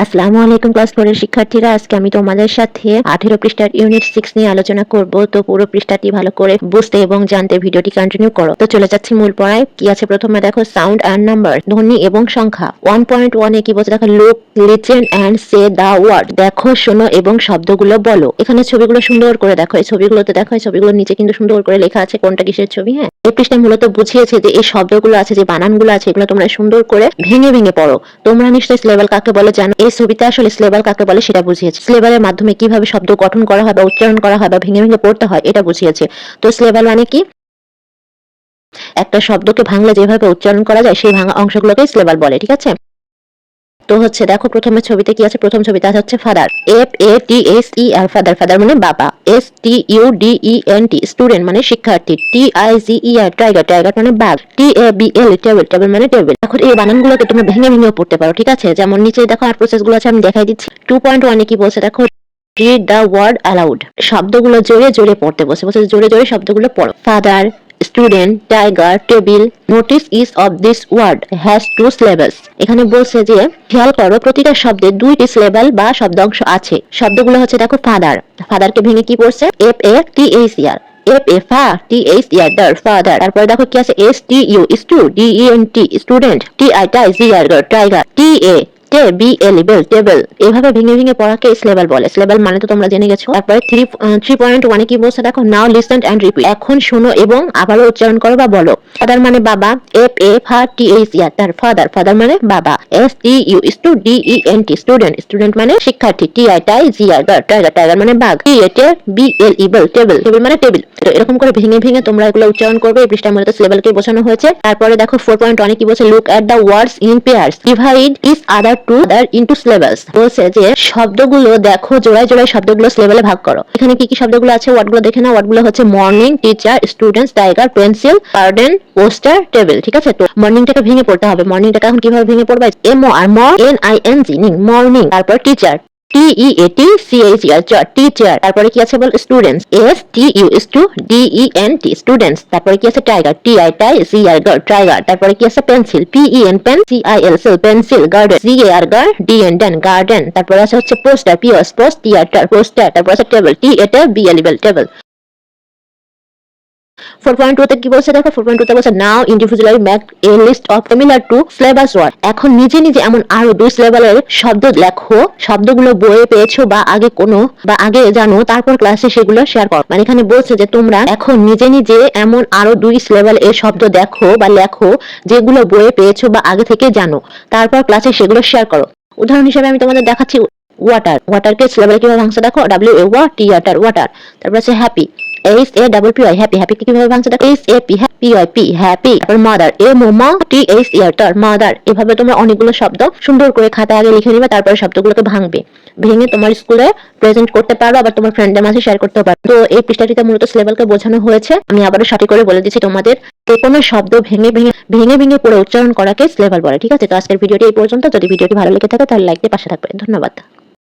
আসসালামু আলাইকুম ক্লাস 4 এর শিক্ষার্থীরা, আজকে আমি তোমাদের সাথে 18 পৃষ্ঠার ইউনিট 6 নিয়ে আলোচনা করব। তো পুরো পৃষ্ঠাটি ভালো করে বুঝতে এবং জানতে ভিডিওটি কন্টিনিউ করো। তো চলে যাচ্ছি মূল পড়ায়। কি আছে প্রথমে দেখো, সাউন্ড এন্ড নাম্বার, ধ্বনি এবং সংখ্যা। 1.1 এ কি বলছে দেখো, look, listen and say the word. দেখো, শোনো এবং শব্দগুলো বলো। এখানে ছবিগুলো সুন্দর করে দেখো, এই ছবিগুলোতে দেখো, এই ছবিগুলোর নিচে কিন্তু সুন্দর করে লেখা আছে কোনটা কিসের ছবি। হ্যাঁ, এই পৃষ্ঠায় মূলত বুঝিয়েছে যে এই শব্দগুলো আছে, যে বানানগুলো আছে, এগুলো তোমরা সুন্দর করে ভেঙে ভেঙে পড়ো। তোমরা নিশ্চয়ই সিলেবাল কাকে বলে জানো। এই ছবিতে আসলে সিলেবাল কাকে বলে সেটা বুঝিয়েছে। সিলেবালের মাধ্যমে কিভাবে শব্দ গঠন করা হয় বা উচ্চারণ করা হয় বা ভেঙে ভেঙে পড়তে হয় এটা বুঝিয়েছে। তো সিলেবাল মানে কি? একটা শব্দকে ভাঙলে যেভাবে উচ্চারণ করা যায় সেই ভাঙা অংশগুলোকে সিলেবাল বলে। ঠিক আছে, তো হচ্ছে দেখো প্রথমে ছবিতে কি আছে। প্রথম ছবিতে আছে ফাদার, FATHER, ফাদার। ফাদার মানে বাবা। STUDENT, স্টুডেন্ট মানে শিক্ষার্থী। TIGER, tiger. টাইগার মানে বাঘ। TABL, table. টেবিল মানে টেবিল। এখন এই বানানগুলোকে তোমরা ভেঙে ভেঙে পড়তে পারো। ঠিক আছে, যেমন নিচে দেখো আর প্রসেসগুলো আছে, আমি দেখাই দিচ্ছি। 2.1 এ কি বলছে দেখো, রিড দ্য ওয়ার্ড অ্যালাউড। শব্দগুলো জোরে জোরে পড়তে বসে বসে জোরে জোরে শব্দগুলো পড়ো। Father, student, tiger, table. Notice is of this word has two syllables. এখানে বলছে যে খেয়াল করো, প্রতিটা শব্দে দুইটি সিলেবাল বা শব্দাংশ আছে। শব্দগুলো হচ্ছে দেখো, ফাদার। ফাদারকে ভেঙে কি পড়ছে? FATHER, FATHER, father. তারপরে দেখো কি আছে, STU, STUDENT, student. TIGER, tiger. TABL, table. এভাবে ভেঙে ভেঙে পড়াকে সিলেবাল বলে। সিলেবাল মানে তো তোমরা জেনে গেছো। তারপরে 3.1 কি বলছে দেখো, নাও লিসেন এন্ড রিপিট। এখন শোনো এবং আবারও উচ্চারণ করো বা বলো। ফাদার মানে বাবা, FATHER, তার ফাদার। ফাদার মানে বাবা। STU, STUDENT, student. স্টুডেন্ট মানে শিক্ষার্থী। TIGER, tiger. টাইগার মানে বাঘ। TABL, table. টেবিল মানে টেবিল। তো এরকম করে ভেঙে ভেঙে তোমরা এগুলো উচ্চারণ করবে। এই পৃষ্ঠার মধ্যে সিলেবালকে বোঝানো হয়েছে। তারপরে দেখো 4.1 কি বলছে, look at the words in pairs, divide each other to other into syllables. বলছে যে শব্দগুলো দেখো, জোড়ায় জোড়ায় শব্দগুলো সিলেবালে ভাগ করো। এখানে কি কি শব্দগুলো আছে ওয়ার্ডগুলো দেখে নাও। ওয়ার্ডগুলো হচ্ছে morning, teacher, students, tiger, pencil, garden, poster, table. ঠিক আছে, তো মর্নিংটাকে ভেঙে পড়তে হবে। মর্নিংটাকে এখন কিভাবে ভেঙে পড়বে? MORNING, morning. তারপর টিচার, TEATCHER, টিচার। তারপরে কি আছে বল, স্টুডেন্টস, STUDENT, স্টুডেন্টস। তারপরে কি আছে টাইগার, TIGER, টাইগার। তারপরে কি আছে pencil, PEN, pencil. Garden, GARDEN, garden. তারপরে আছে হচ্ছে পোস্টার, পোস্টার। তারপরে আছে টেবিল, TABL, টেবিল। 4.2 তে কি বলছে দেখো, 4.2 তে বলছে now individually make a list of similar to syllabus word. এখন নিজে নিজে এমন আরো 2 সিলেবালের শব্দ লেখো। শব্দগুলো বইয়ে পেয়েছো বা আগে জানো, তারপর ক্লাসে সেগুলো শেয়ার করো। মানে এখানে বলছে যে তোমরা এখন নিজে নিজে এমন আরো 2 সিলেবাল এর শব্দ দেখো বা লেখো, যেগুলো বইয়ে পেয়েছো বা আগে থেকে জানো, তারপর ক্লাসে সেগুলো শেয়ার করো। উদাহরণ হিসেবে আমি তোমাদের দেখাচ্ছি ওয়াটার। ওয়াটারকে সিলেবালে কিভাবে ভাঙছে দেখো, WATER, ওয়াটার। তারপর আছে হ্যাপি, HAPPY, হ্যাপি। হ্যাপিকে কিভাবে ভাঙছে দেখো, HAPPY, হ্যাপি। তারপর মাদার, THER, মাদার। এভাবে তোমরা অনেকগুলো শব্দ সুন্দর করে খাতায় আগে লিখে নিবে, তারপরে শব্দগুলোকে ভাঙবে। ভেঙে তোমার স্কুলে প্রেজেন্ট করতে পারো, আবার তোমার ফ্রেন্ডদের মাঝে শেয়ার করতে পারো। তো এই পৃষ্ঠাটিতে মূলত সিলেবালকে বোঝানো হয়েছে। আমি আবারও সঠিক করে বলে দিচ্ছি তোমাদের, যে কোনো শব্দ ভেঙে ভেঙে পড়ে উচ্চারণ করাকে সিলেবাল বলে। ঠিক আছে, তো আজকের ভিডিওটি এই পর্যন্ত। যদি ভিডিওটি ভালো লেগে থাকে তাহলে লাইক দিয়ে পাশে থাকবে। ধন্যবাদ।